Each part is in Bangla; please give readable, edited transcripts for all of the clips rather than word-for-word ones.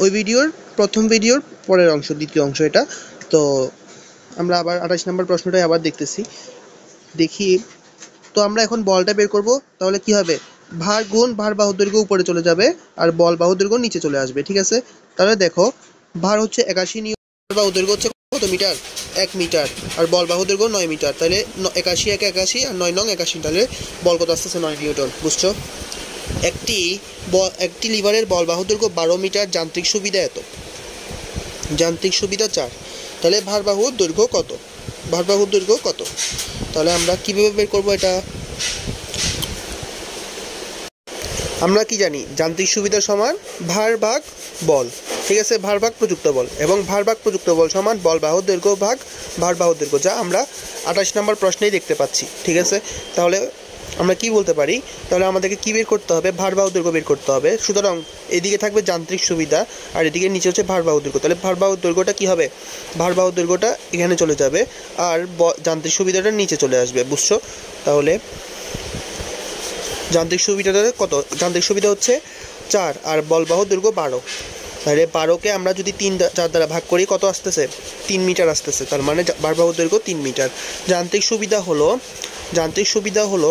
ওই ভিডিওর প্রথম ভিডিওর পরের অংশ, দ্বিতীয় অংশ এটা। তো আমরা আবার 28 নম্বর প্রশ্নটাই আবার দেখি। তো আমরা এখন বলটা বের করব। তাহলে কি হবে, ভার গুণ ভার বাহুর দৈর্ঘ্য উপরে চলে যাবে আর বল বাহুর দৈর্ঘ্য নিচে চলে আসবে, ঠিক আছে। তাহলে দেখো, ভার হচ্ছে 81 নিউটন, বাহুর দৈর্ঘ্য হচ্ছে কত মিটার, 1 মিটার, আর বল বাহুর দৈর্ঘ্য 9 মিটার। তাহলে 81 1 81 আর 9 নং 81, তাহলে বল কত আসতেছে 9 নিউটন, বুঝছো। একটি লিভারের বল বাহুর দৈর্ঘ্য 12 মিটার, যান্ত্রিক সুবিধা এত, যান্ত্রিক সুবিধা 4। তাহলে ভার বাহুর দৈর্ঘ্য কত, ভার বাহুর দৈর্ঘ্য কত। তাহলে আমরা কিভাবে বের করব এটা, আমরা কি জানি, যান্ত্রিক সুবিধা সমান ভার ভাগ বল, ঠিক আছে, ভার ভাগ প্রযুক্ত বল, এবং ভার ভাগ প্রযুক্ত বল সমান বল বাহুর দৈর্ঘ্য ভাগ ভার বাহুর দৈর্ঘ্য, যা আমরা 28 নম্বর প্রশ্নেই দেখতে পাচ্ছি, ঠিক আছে। তাহলে আমরা কি বলতে পারি, তাহলে আমাদেরকে কি বের করতে হবে, ভার বাহুর দৈর্ঘ্য বের করতে হবে। সুতরাং এদিকে থাকবে যান্ত্রিক সুবিধা আর এদিকে নিচে হচ্ছে ভার বাহুর দৈর্ঘ্য। তাহলে ভার বাহুর দৈর্ঘ্যটা কি হবে, ভার বাহুর দৈর্ঘ্যটা এখানে চলে যাবে আর যান্ত্রিক সুবিধাটা নিচে চলে আসবে, বুঝছো। তাহলে যান্ত্রিক সুবিধাটা কত, যান্ত্রিক সুবিধা হচ্ছে 4 আর বল বাহুর দৈর্ঘ্য 12। তাহলে 12কে আমরা যদি 4 দ্বারা ভাগ করি কত আসতেছে, 3 মিটার আসতেছে। তার মানে ভার বাহুর দৈর্ঘ্য 3 মিটার। যান্ত্রিক সুবিধা হলো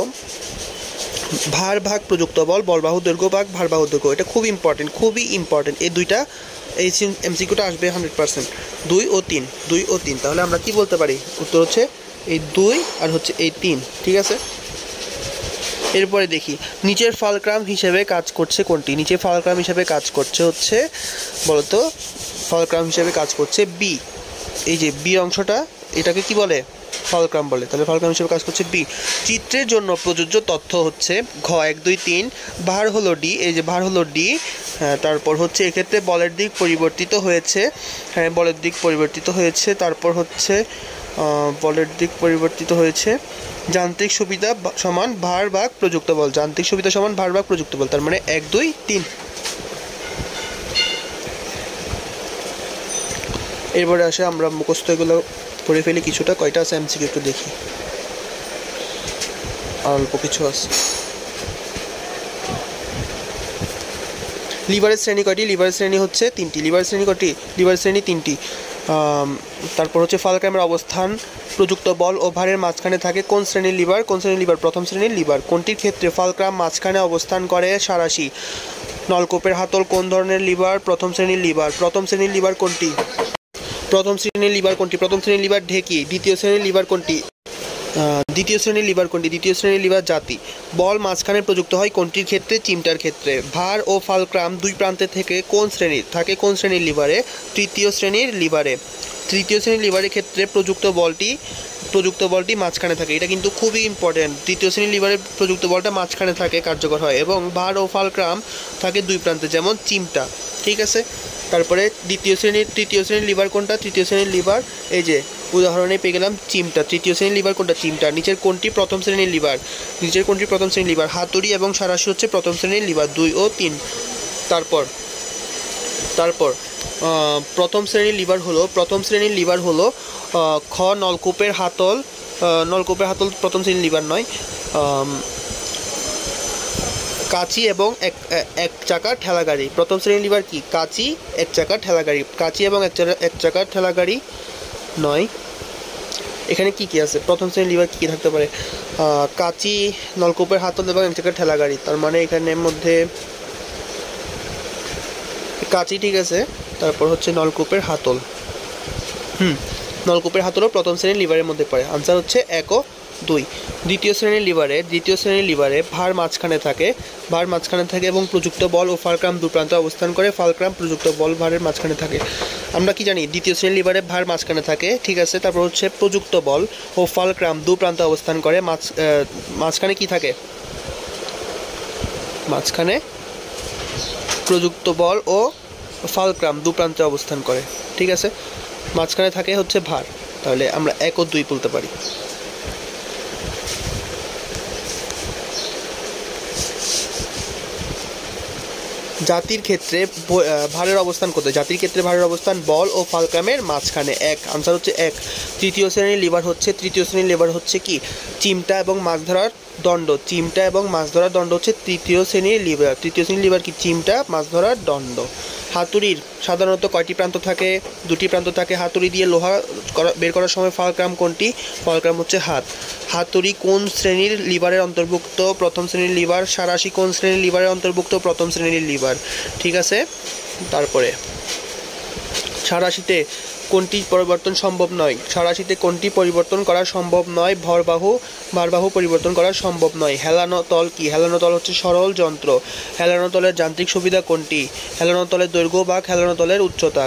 ভার ভাগ প্রযুক্ত বল, বল বাহুর দৈর্ঘ্য ভাগ ভার বাহুর দৈর্ঘ্য। এটা খুব ইম্পর্টেন্ট, খুবই ইম্পর্টেন্ট। এই দুইটা, এই এমসিকিউটা আসবে 100%, 2 ও 3। তাহলে আমরা কি বলতে পারি, উত্তর হচ্ছে এই 2 আর হচ্ছে এই 3, ঠিক আছে। এরপরে দেখি, নিচের ফালক্রাম হিসেবে কাজ করছে কোনটি, নিচের ফালক্রাম হিসেবে কাজ করছে হচ্ছে, বলতো, ফালক্রাম হিসেবে কাজ করছে বি। এই যে বি অংশটা, এটাকে কি বলে, ফালক্রাম বলে। তাহলে ফালক্রাম হিসেবে কাজ করছে বি। চিত্রের জন্য প্রযোজ্য তথ্য হচ্ছে ঘ 1 2 3, ভার হলো ডি, এই যে ভার হলো ডি। হ্যাঁ, তারপর হচ্ছে এক্ষেত্রে বলের দিক পরিবর্তিত হয়েছে, হ্যাঁ বলের দিক পরিবর্তিত হয়েছে। তারপর হচ্ছে বলের দিক পরিবর্তিত হয়েছে। যান্ত্রিক সুবিধা সমান ভার ভাগ প্রযুক্ত বল, যান্ত্রিক সুবিধা সমান ভার ভাগ প্রযুক্ত বল, তার মানে 1 2 3। এরপরে আসে আমরা মুখস্থ এগুলো করে ফেলি কিছুটা, কয়টা আছে এমসিকিউ একটু দেখি, অল্প কিছু আছে। লিভারের শ্রেণী কয়টি, লিভারের শ্রেণী হচ্ছে 3টি, লিভারের শ্রেণী কয়টি, লিভারের শ্রেণী 3টি। তারপর হচ্ছে ফালক্রামের অবস্থান প্রযুক্ত বল ও ভারের মাঝখানে থাকে কোন শ্রেণীর লিভার, কোন শ্রেণীর লিভার, প্রথম শ্রেণীর লিভার। কোনটির ক্ষেত্রে ফালক্রাম মাঝখানে অবস্থান করে, সাঁড়াশি। নলকূপের হাতল কোন ধরনের লিভার, প্রথম শ্রেণীর লিভার। প্রথম শ্রেণীর লিভার কোনটি, প্রথম শ্রেণীর লিভার কোনটি, প্রথম শ্রেণীর লিভার ঢেকি। দ্বিতীয় শ্রেণীর লিভার কোনটি, দ্বিতীয় শ্রেণীর লিভার কোনটি, দ্বিতীয় শ্রেণীর লিভার জাতি। বল মাঝখানে প্রযুক্ত হয় কোনটির ক্ষেত্রে, চিমটার ক্ষেত্রে। ভার ও ফালক্রাম দুই প্রান্তে থেকে কোন শ্রেণীর থাকে, কোন শ্রেণীর লিভারে, তৃতীয় শ্রেণীর লিভারে। তৃতীয় শ্রেণীর লিভারের ক্ষেত্রে প্রযুক্ত বলটি মাঝখানে থাকে, এটা কিন্তু খুবই ইম্পর্টেন্ট। তৃতীয় শ্রেণীর লিভারের প্রযুক্ত বলটা মাঝখানে থাকে, কার্যকর হয়, এবং ভার ও ফালক্রাম থাকে দুই প্রান্তে, যেমন চিমটা, ঠিক আছে। তারপরে তৃতীয় শ্রেণীর লিভার কোনটা, তৃতীয় শ্রেণীর লিভার এই যে উদাহরণে পেয়ে গেলাম চিমটা। তৃতীয় শ্রেণীর লিভার কোনটা, চিমটা। নিচের কোনটি প্রথম শ্রেণীর লিভার, নিচের কোনটি প্রথম শ্রেণীর লিভার, হাতুড়ি এবং সাঁড়াশি হচ্ছে প্রথম শ্রেণীর লিভার, 2 ও 3। তারপর প্রথম শ্রেণীর লিভার হলো খ নলকূপের হাতল, প্রথম শ্রেণীর লিভার নয়। কাঁচি এবং এক চাকার ঠেলাগাড়ি, প্রথম শ্রেণীর লিভার কি, কাঁচি, এক চাকার ঠেলাগাড়ি। কাঁচি এবং এক চাকার ঠেলাগাড়ি নয়। এখানে কি কি আছে, প্রথম শ্রেণীর লিভার কি থাকতে পারে, কাঁচি, নলকূপের হাতল এবং এক চাকার ঠেলাগাড়ি। তার মানে এখানের মধ্যে কাঁচি, ঠিক আছে। তারপর হচ্ছে নলকূপের হাতল, নলকূপের হাতলও প্রথম শ্রেণীর লিভারের মধ্যে পড়ে। আনসার হচ্ছে 1 ও 2। দ্বিতীয় শ্রেণীর লিভারে ভার মাঝখানে থাকে, এবং প্রযুক্ত বল ও ফালক্রাম দু প্রান্তে অবস্থান করে। ফালক্রাম প্রযুক্ত বল ভারের মাঝখানে থাকে। আমরা কি জানি, দ্বিতীয় শ্রেণীর লিভারে ভার মাঝখানে থাকে, ঠিক আছে। তারপর হচ্ছে প্রযুক্ত বল ও ফালক্রাম দু প্রান্তে অবস্থান করে। মাঝখানে কি থাকে, মাঝখানে প্রযুক্ত বল ও ফালক্রাম দু প্রান্তে অবস্থান করে, ঠিক আছে। মাঝখানে থাকে হচ্ছে ভার, তাহলে আমরা 1 ও 2 বলতে পারি। জাতির ক্ষেত্রে ভারের অবস্থান কোথায়, জাতির ক্ষেত্রে ভারের অবস্থান বল ও ফালক্রামের মাঝখানে, 1। আনসার হচ্ছে 1। তৃতীয় শ্রেণীর লিভার হচ্ছে কি, চিমটা এবং মাছ ধরার দণ্ড, চিমটা এবং মাছ ধরার দণ্ড হচ্ছে তৃতীয় শ্রেণীর লিভার। তৃতীয় শ্রেণীর লিভার কি? চিমটা, মাছ ধরার দণ্ড। হাতুড়ির সাধারণত কয়টি প্রান্ত থাকে? দুটি প্রান্ত থাকে। হাতুড়ি দিয়ে লোহা বের করার সময় ফালক্রাম কোনটি? ফালক্রাম হচ্ছে হাত। হাতুড়ি কোন শ্রেণীর লিভারের অন্তর্ভুক্ত? প্রথম শ্রেণীর লিভার। সাঁড়াশি কোন শ্রেণীর লিভারের অন্তর্ভুক্ত? প্রথম শ্রেণীর লিভার। ঠিক আছে। তারপরে সাঁড়াশিতে কোনটি পরিবর্তন সম্ভব নয়? সাঁড়াশিতে কোনটি পরিবর্তন করা সম্ভব নয়? ভারবাহু পরিবর্তন করা সম্ভব নয়। হেলানো তল কি? হেলানো তল হচ্ছে সরল যন্ত্র। হেলানো তলের যান্ত্রিক সুবিধা কোনটি? হেলানো তলের দৈর্ঘ্য ভাগ হেলানো তলের উচ্চতা।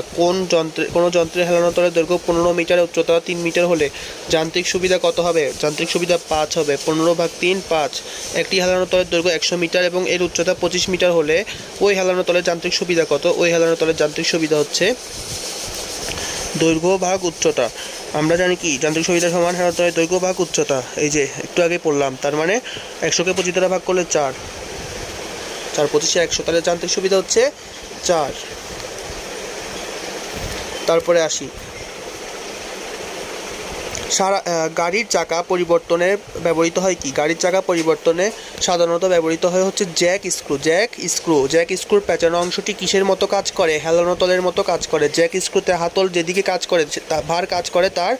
কোনো যন্ত্রের হেলানো তলের দৈর্ঘ্য 15 মিটার, উচ্চতা 3 মিটার হলে যান্ত্রিক সুবিধা কত হবে? যান্ত্রিক সুবিধা 5 হবে। 15 ভাগ 3 5। একটি হেলানো তলের দৈর্ঘ্য 100 মিটার এবং এর উচ্চতা 25 মিটার হলে ওই হেলানো তলের যান্ত্রিক সুবিধা কত? ওই হেলানো তলের যান্ত্রিক সুবিধা হচ্ছে দৈর্ঘ্য ভাগ উচ্চতা। আমরা জানি কি যান্ত্রিক সুবিধা সমান হেলানো তলের দৈর্ঘ্য ভাগ উচ্চতা। এই যে একটু আগে পড়লাম। তার মানে 100কে 25 দ্বারা ভাগ করলে 4, 4 25 100, তাহলে যান্ত্রিক সুবিধা হচ্ছে 4। তারপরে আসি গাড়ির চাকা পরিবর্তনে ব্যবহৃত হয় কি? গাড়ির চাকা পরিবর্তনে সাধারণত ব্যবহৃত হয় হচ্ছে জ্যাক স্ক্রু। জ্যাক স্ক্রুর পেঁচানো অংশটি কিসের মতো কাজ করে? হেলানো তলের মতো কাজ করে। জ্যাক স্ক্রুতে হাতল যেদিকে কাজ করে ভার কাজ করে তার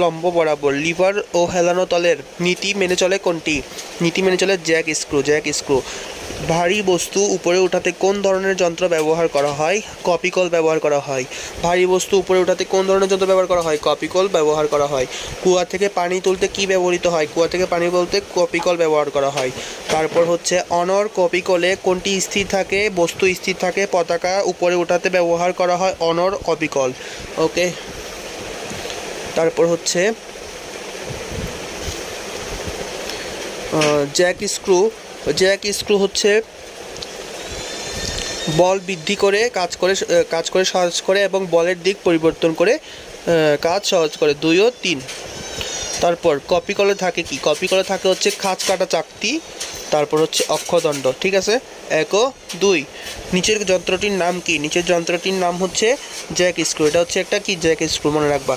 লম্ব বরাবর। লিভার ও হেলানো তলের নীতি মেনে চলে কোনটি? নীতি মেনে চলে জ্যাক স্ক্রু। ভারী বস্তু উপরে উঠাতে কোন ধরনের যন্ত্র ব্যবহার করা হয়? কপিকল ব্যবহার করা হয়। ভারী বস্তু উপরে উঠাতে কোন ধরনের যন্ত্র ব্যবহার করা হয়? কপিকল ব্যবহার করা হয়। কুয়া থেকে পানি তুলতে কি ব্যবহৃত হয়? কুয়া থেকে পানি বলতে কপিকল ব্যবহার করা হয়। তারপর হচ্ছে অনর কপিকলে কোনটি স্থির থাকে? বস্তু স্থির থাকে। পতাকা উপরে উঠাতে ব্যবহার করা হয় অনর কপিকল। ওকে। তারপর হচ্ছে জ্যাক স্ক্রু হচ্ছে বল বৃদ্ধি করে কাজ করে সহজ করে এবং বলের দিক পরিবর্তন করে কাজ সহজ করে। 2 ও 3। তারপর কপিকলে থাকে কি? কপিকলে থাকে হচ্ছে খাঁজ কাটা চাকতি, তারপর হচ্ছে অক্ষদণ্ড। ঠিক আছে, 1 ও 2। নিচের যন্ত্রটির নাম কি? নিচের যন্ত্রটির নাম হচ্ছে জ্যাক স্ক্রু। এটা হচ্ছে একটা কি? জ্যাক স্ক্রু, মনে রাখবা।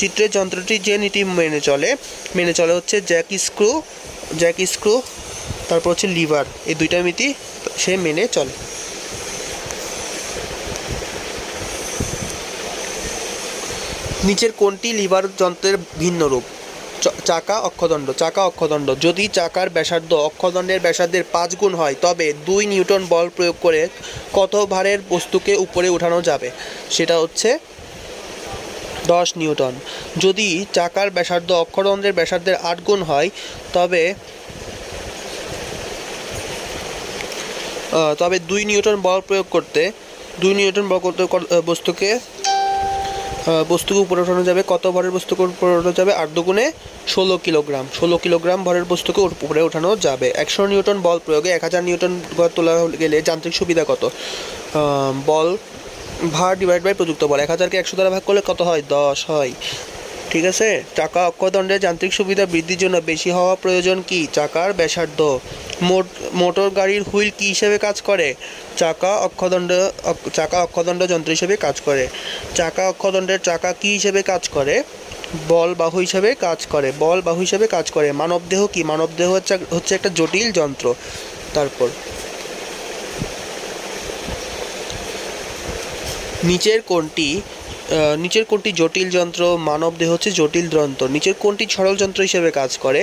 চিত্রের যন্ত্রটি যে নীতি মেনে চলে হচ্ছে জ্যাক স্ক্রু, তারপর হচ্ছে লিভার। এই দুইটা নীতি সে মেনে চলে। নিচের কোনটি লিভার যন্ত্রের ভিন্ন রূপ? চাকা অক্ষদণ্ড। যদি চাকার ব্যাসার্ধ অক্ষদণ্ডের ব্যাসার্ধের 5 গুণ হয় তবে 2 নিউটন বল প্রয়োগ করে কত ভারের বস্তুকে উপরে উঠানো যাবে? সেটা হচ্ছে 10 নিউটন। যদি চাকার ব্যাসার্ধ অক্ষদণ্ডের ব্যাসার্ধের 8 গুণ হয় তবে 2 নিউটন বল প্রয়োগ করতে বস্তুকে উপরে উঠানো যাবে। কত ভরের বস্তুকে উপরে উঠানো যাবে? 8 দুগুণে 16 কিলোগ্রাম। 16 কিলোগ্রাম ভরের বস্তুকে উপরে উঠানো যাবে। 100 নিউটন বল প্রয়োগে 1000 নিউটন তোলা গেলে যান্ত্রিক সুবিধা কত? বল ভার ডিভাইড বাই প্রযুক্ত বল। 1000কে 100 দ্বারা ভাগ করলে কত হয়? 10 হয়। ঠিক আছে। চাকা অক্ষদণ্ডের যান্ত্রিক সুবিধা বৃদ্ধির জন্য বেশি হওয়া প্রয়োজন কি? চাকার ব্যাসার্ধ। মোটর গাড়ির হুইল কি হিসেবে কাজ করে? চাকা অক্ষদণ্ড যন্ত্র হিসেবে কাজ করে। চাকা অক্ষদণ্ডের চাকা কি হিসেবে কাজ করে? বল বাহু হিসেবে কাজ করে। মানবদেহ কি? মানবদেহ হচ্ছে একটা জটিল যন্ত্র। তারপর নিচের কোনটি জটিল যন্ত্র? মানবদেহ হচ্ছে জটিল যন্ত্র। নিচের কোনটি সরল যন্ত্র হিসেবে কাজ করে?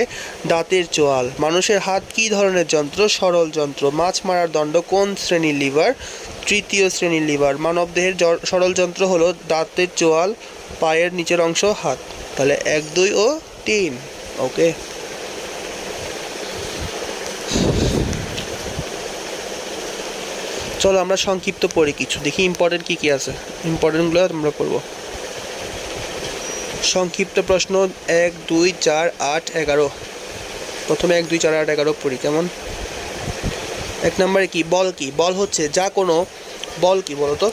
দাঁতের চোয়াল। মানুষের হাত কি ধরনের যন্ত্র? সরল যন্ত্র। মাছ মারার দণ্ড কোন শ্রেণীর লিভার? তৃতীয় শ্রেণীর লিভার। মানবদেহের সরল যন্ত্র হলো দাঁতের চোয়াল, পায়ের নিচের অংশ, হাত। তাহলে 1 2 ও 3। ওকে। চলো আমরা সংক্ষিপ্ত পড়ি কিছু, দেখি ইম্পর্টেন্ট কি আছে। ইম্পর্টেন্টগুলো আমরা পড়ব। সংক্ষিপ্ত প্রশ্ন 1 2 4 8 11। প্রথমে 1 2 4 8 11 পড়ি। কেমন? 1 নম্বরে কি? বল কি? বল হচ্ছে বল কি বলতো?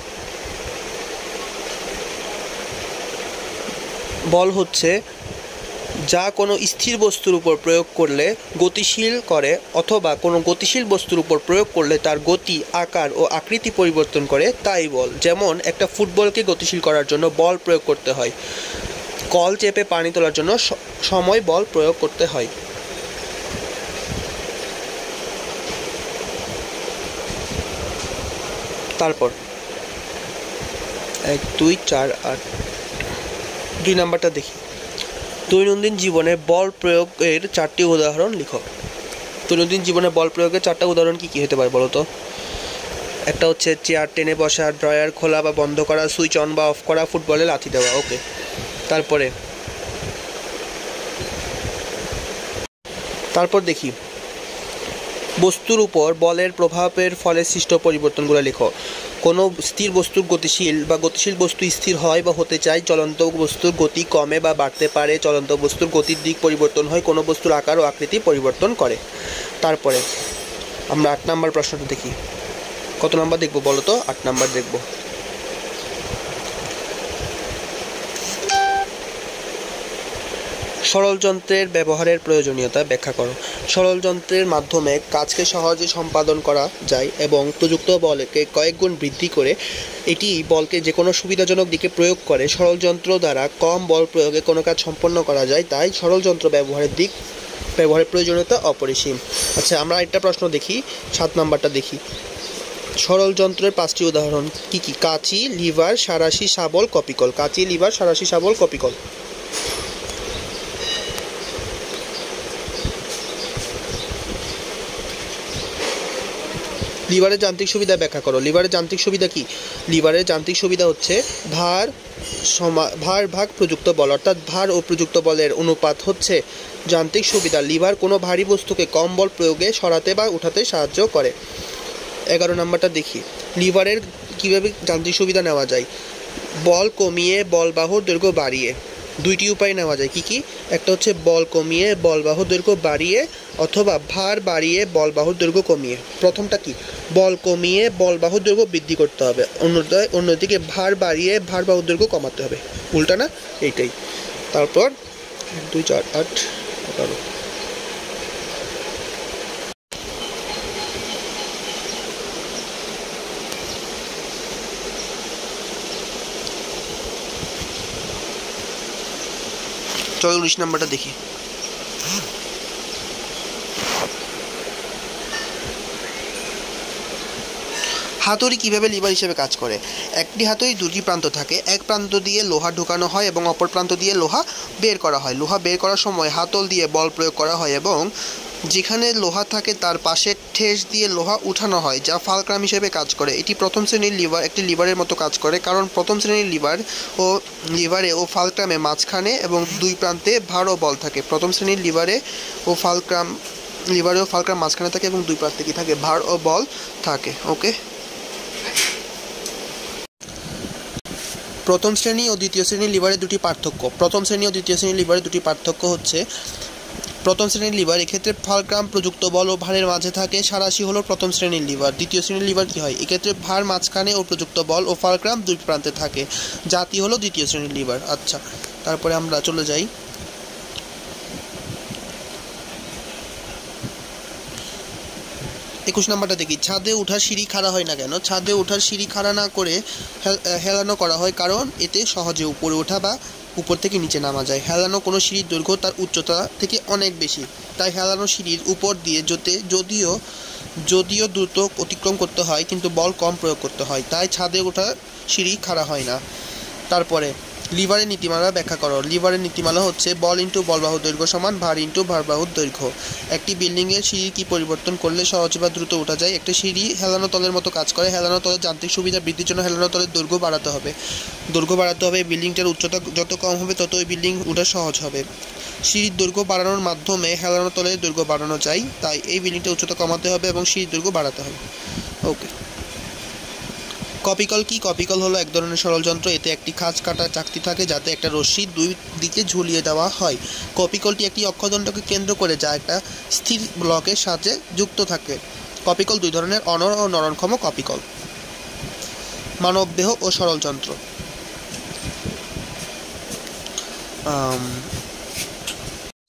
বল হচ্ছে যা কোনো স্থির বস্তুর উপর প্রয়োগ করলে গতিশীল করে অথবা কোনো গতিশীল বস্তুর উপর প্রয়োগ করলে তার গতি, আকার ও আকৃতি পরিবর্তন করে, তাই বল। যেমন একটা ফুটবলকে গতিশীল করার জন্য বল প্রয়োগ করতে হয়। কল চেপে পানি তোলার জন্য সময় বল প্রয়োগ করতে হয়। তারপর 1 2 4 8 2 নাম্বারটা দেখি। দৈনন্দিন জীবনে বল প্রয়োগের 4টি উদাহরণ লিখো। দৈনন্দিন জীবনে বল প্রয়োগের 4টা উদাহরণ কি কি হতে পারে বলো তো? একটা হচ্ছে চেয়ার টেনে বসা, ড্রয়ার খোলা বা বন্ধ করা, সুইচ অন বা অফ করা, ফুটবলে লাথি দেওয়া। ওকে, তারপর দেখি বস্তুর উপর বলের প্রভাবের ফলে সৃষ্ট পরিবর্তনগুলো লেখো। কোনো স্থির বস্তুর গতিশীল বা গতিশীল বস্তু স্থির হয় বা হতে চায়, চলন্ত বস্তুর গতি কমে বা বাড়তে পারে, চলন্ত বস্তুর গতির দিক পরিবর্তন হয়, কোনো বস্তুর আকার ও আকৃতি পরিবর্তন করে। তারপরে আমরা 8 নম্বর প্রশ্নটা দেখি। কত নাম্বার দেখবো বলো তো? 8 নাম্বার দেখব। সরল যন্ত্রের ব্যবহারের প্রয়োজনীয়তা ব্যাখ্যা করো। সরল যন্ত্রের মাধ্যমে কাজকে সহজে সম্পাদন করা যায় এবং প্রযুক্ত বলকে কয়েক গুণ বৃদ্ধি করে এটি বলকে যে কোনো সুবিধাজনক দিকে প্রয়োগ করে। সরল যন্ত্র দ্বারা কম বল প্রয়োগে কোনো কাজ সম্পন্ন করা যায়, তাই সরল যন্ত্র ব্যবহারের প্রয়োজনীয়তা অপরিসীম। আচ্ছা, আমরা একটা প্রশ্ন দেখি, 7 নাম্বারটা দেখি। সরল যন্ত্রের 5টি উদাহরণ কি কি? কাঁচি, লিভার, সাঁড়াশি, শাবল, কপিকল। কাঁচি, লিভার, সাঁড়াশি, শাবল, কপিকল। লিভারের যান্ত্রিক সুবিধা ব্যাখ্যা করো। লিভারের যান্ত্রিক সুবিধা কি? লিভারের যান্ত্রিক সুবিধা হচ্ছে ভার ভাগ প্রযুক্ত বল, অর্থাৎ ভার ও প্রযুক্ত বলের অনুপাত হচ্ছে যান্ত্রিক সুবিধা। লিভার কোনো ভারী বস্তুকে কম বল প্রয়োগে সরাতে বা উঠাতে সাহায্য করে। 11 নাম্বারটা দেখি। লিভারের কীভাবে যান্ত্রিক সুবিধা নেওয়া যায়? বল কমিয়ে বলবাহুর দৈর্ঘ্য বাড়িয়ে। 2টি উপায় নেওয়া যায়। কি কি? একটা হচ্ছে বল কমিয়ে বলবাহুর দৈর্ঘ্য বাড়িয়ে, অথবা ভার বাড়িয়ে বলবাহুর দৈর্ঘ্য কমিয়ে। প্রথমটা কি? বল কমিয়ে বলবাহুর দৈর্ঘ্য বৃদ্ধি করতে হবে, অন্যদিকে ভার বাড়িয়ে ভারবাহুর দৈর্ঘ্য কমাতে হবে। উল্টা না? এইটাই। তারপর 2 4 8 11। চলো 19 নাম্বারটা দেখি। হাতুড়ি কিভাবে লিভার হিসেবে কাজ করে? একটি হাতুড়ি 2টি প্রান্ত থাকে। এক প্রান্ত দিয়ে লোহা ঢোকানো হয় এবং অপর প্রান্ত দিয়ে লোহা বের করা হয়। লোহা বের করার সময় হাতল দিয়ে বল প্রয়োগ করা হয় এবং যেখানে লোহা থাকে তার পাশে ঠেস দিয়ে লোহা উঠানো হয়, যা ফালক্রাম হিসেবে কাজ করে। এটি প্রথম শ্রেণীর একটি লিভারের মতো কাজ করে, কারণ প্রথম শ্রেণীর লিভারে ও ফালক্রামে মাঝখানে এবং 2 প্রান্তে ভার ও বল থাকে। প্রথম শ্রেণীর লিভারে ও ফালক্রাম মাঝখানে থাকে এবং 2 প্রান্তে কি থাকে? ভার ও বল থাকে। ওকে, প্রথম শ্রেণী ও দ্বিতীয় শ্রেণীর লিভারের 2টি পার্থক্য। প্রথম শ্রেণী ও দ্বিতীয় শ্রেণীর লিভারের 2টি পার্থক্য হচ্ছে: প্রথম শ্রেণীর লিভার, এক্ষেত্রে ফালক্রাম প্রযুক্ত বল ও ভারের মাঝে থাকে। সাঁড়াশি হলো প্রথম শ্রেণীর লিভার। দ্বিতীয় শ্রেণীর লিভার কি হয়? এক্ষেত্রে ভার মাঝখানে ও প্রযুক্ত বল ও ফালক্রাম 2 প্রান্তে থাকে। জাতি হলো দ্বিতীয় শ্রেণীর লিভার। আচ্ছা, তারপরে আমরা চলে যাই 21 নাম্বারটা দেখি। ছাদে ওঠার সিঁড়ি খাড়া হয় না কেন? ছাদে ওঠার সিঁড়ি খাড়া না করে হেলানো করা হয়, কারণ এতে সহজে উপরে ওঠা বা উপর থেকে নিচে নামা যায়। হেলানো কোনো সিঁড়ির দৈর্ঘ্য তার উচ্চতা থেকে অনেক বেশি, তাই হেলানো সিঁড়ির উপর দিয়ে যদিও দ্রুত অতিক্রম করতে হয়, কিন্তু বল কম প্রয়োগ করতে হয়, তাই ছাদে ওঠা সিঁড়ি খাড়া হয় না। তারপরে লিভারের নীতিমালা ব্যাখ্যা করো। লিভারের নীতিমালা হচ্ছে বল ইন্টু বলবাহুর দৈর্ঘ্য সমান ভার ইন্টু ভারবাহুর দৈর্ঘ্য। একটি বিল্ডিংয়ের সিঁড়ি কি পরিবর্তন করলে সহজে বা দ্রুত ওঠা যায়? একটি সিঁড়ি হেলানো তলের মতো কাজ করে। হেলানো তলের যান্ত্রিক সুবিধা বৃদ্ধির জন্য হেলানো তলের দৈর্ঘ্য বাড়াতে হবে। বিল্ডিংটার উচ্চতা যত কম হবে তত ওই বিল্ডিং ওঠা সহজ হবে। সিঁড়ির দৈর্ঘ্য বাড়ানোর মাধ্যমে হেলানো তলের দৈর্ঘ্য বাড়ানো যায়, তাই এই বিল্ডিংটার উচ্চতা কমাতে হবে এবং সিঁড়ির দৈর্ঘ্য বাড়াতে হবে। ওকে, কপিকল কি? কপিকল হলো এক ধরনের সরল যন্ত্র। এতে একটি খাঁজ কাটা চাকতি থাকে যাতে একটা রশ্মি 2 দিকে ঝুলিয়ে দেওয়া হয়। কপিকলটি একটি অক্ষদণ্ডকে কেন্দ্র করে, যা একটা স্থির ব্লকের সাথে যুক্ত থাকে। কপিকল 2 ধরনের: অনড় ও নরণক্ষম কপিকল। মানবদেহ ও সরল যন্ত্র।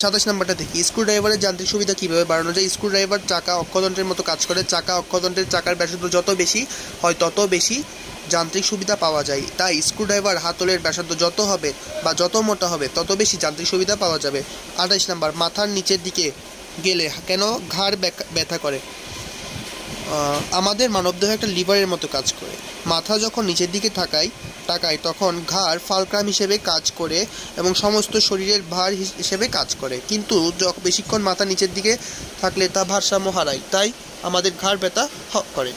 27 নম্বরটা দেখি, স্ক্রুড্রাইভারের যান্ত্রিক সুবিধা কীভাবে বাড়ানো যায়। স্ক্রুড্রাইভার চাকা অক্ষযন্ত্রের মতো কাজ করে। চাকা অক্ষযন্ত্রের চাকার ব্যাসার্ধ যত বেশি হয় তত বেশি যান্ত্রিক সুবিধা পাওয়া যায়। তাই স্ক্রুড্রাইভার হাতলের ব্যাসার্ধ যত হবে বা যত মোটা হবে তত বেশি যান্ত্রিক সুবিধা পাওয়া যাবে। 28 নম্বর, মাথার নিচের দিকে গেলে কেন ঘাড় ব্যথা করে। আমাদের মানবদেহ একটা লিভারের মতো কাজ করে। মাথা যখন নিচের দিকে তাকায় তখন ঘাড় ফালক্রাম হিসেবে কাজ করে এবং সমস্ত শরীরের ভার হিসেবে কাজ করে, কিন্তু বেশিক্ষণ মাথা নিচের দিকে থাকলে তা ভারসাম্য হারায়, তাই আমাদের ঘাড় ব্যথা করে।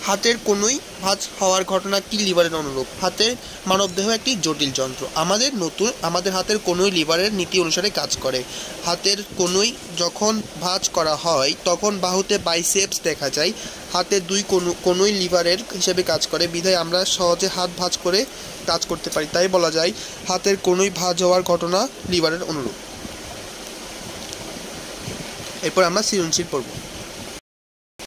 হাতের কনুই ভাঁজ হওয়ার ঘটনা কি লিভারের অনুরূপ। হাতের মানবদেহ একটি জটিল যন্ত্র। আমাদের হাতের কনুই লিভারের নীতি অনুসারে কাজ করে। হাতের কনুই যখন ভাঁজ করা হয় তখন বাহুতে বাইসেপস দেখা যায়। হাতের দুই কনুই লিভারের হিসেবে কাজ করে, বিধায় আমরা সহজে হাত ভাঁজ করে কাজ করতে পারি। তাই বলা যায় হাতের কনুই ভাঁজ হওয়ার ঘটনা লিভারের অনুরূপ। এরপর আমরা সৃজনশীল পড়ব।